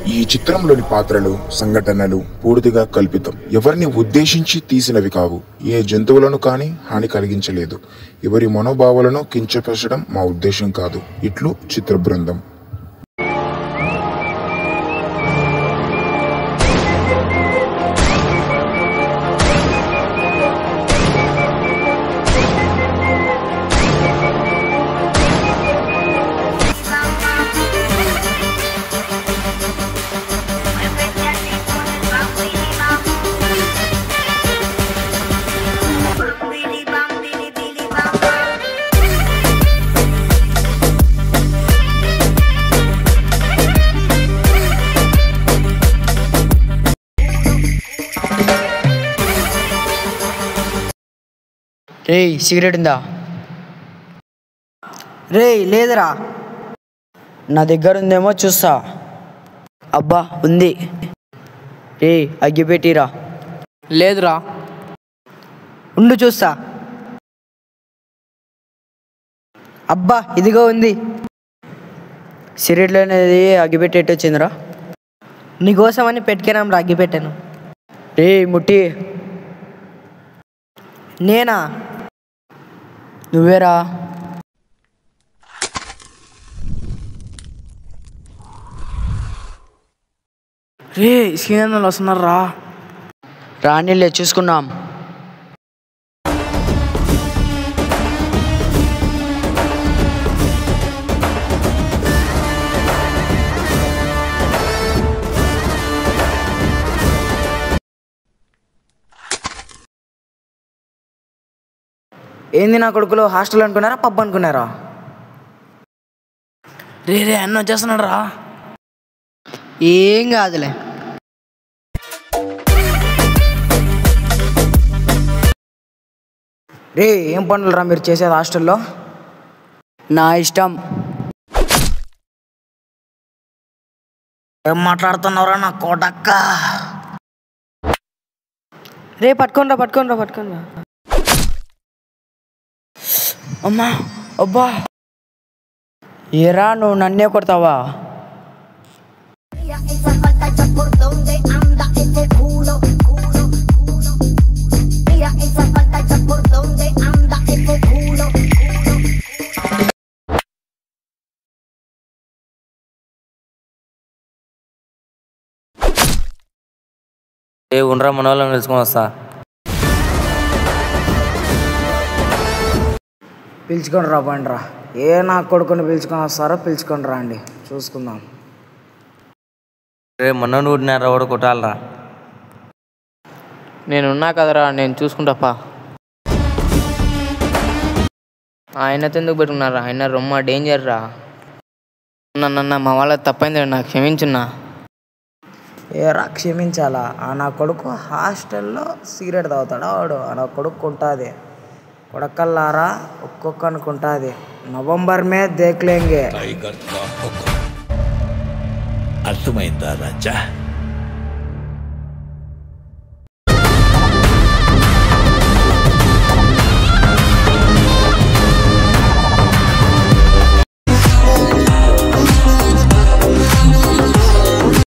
ఈ చిత్రంలోని పాత్రలు సంఘటనలు పూర్తిగా కల్పితం. ఎవరిని ఉద్దేశించి తీసినవి కావు. ఏ జంతువులను కానీ హాని కలిగించలేదు. ఎవరి మనోభావాలను కించపరచడం మా ఉద్దేశం కాదు. ఇట్లు చిత్ర బృందం. రే సిగరెట్ ఉందా? రే లేదురా. నా దగ్గర ఉందేమో చూస్తా. అబ్బా ఉంది. రే అగ్గిపెట్టిరా. లేదురా. ఉండు చూస్తా. అబ్బా ఇదిగో ఉంది. సిగరెట్లు అనేది అగ్గిపెట్టేట్టు వచ్చిందిరా. నీకోసమని పెట్టుకున్నాం రా, అగ్గి పెట్టాను. రే ముట్టి. నేనా? నువ్వేరా. రే సీనియర్లు వస్తున్నారా. రాణిలే చూసుకున్నాం. ఏంది నా కొడుకులు హాస్టల్ అనుకున్నారా, పబ్ అనుకున్నారా? రే రే అన్న వచ్చేస్తున్నాడు రా. ఏం కాదులే. రే ఏం పనులు రా మీరు చేసేది హాస్టల్లో? నా ఇష్టం. ఏం మాట్లాడుతున్నావురా నా కోటక్క? రే పట్టుకోనరా పట్టుకోనరా పట్టుకోనరా. అమ్మా అబ్బా. ఏరా నువ్వు నన్నే కొడతావా? ఉండరా మన వాళ్ళని తెలుసుకొని వస్తా. పిలుచుకొని రా బండి రా. ఏ నా కొడుకుని పిలుచుకొని వస్తారో పిలుచుకొని రా అండి, చూసుకుందాం. రే మొన్న నూడినారా కూడా కొట్టాలరా. నేనున్నా కదరా, నేను చూసుకుంటాపా. ఆయనతో ఎందుకు పెట్టుకున్నారా? ఆయన రొమ్మ డేంజర్ రా. నన్న మా వాళ్ళ తప్పైంది, నాకు క్షమించున్నా. ఏ రా క్షమించాలా? ఆ నా కొడుకు హాస్టల్లో సిగరెట్ తాగుతాడా వాడు? ఆ నా కొడుకు ఉంటుంది. కొడకల్లారా ఒక్కొక్క అనుకుంటుంది. నవంబర్ మే దేఖ్లేంగే. అర్థమైందా రాజా?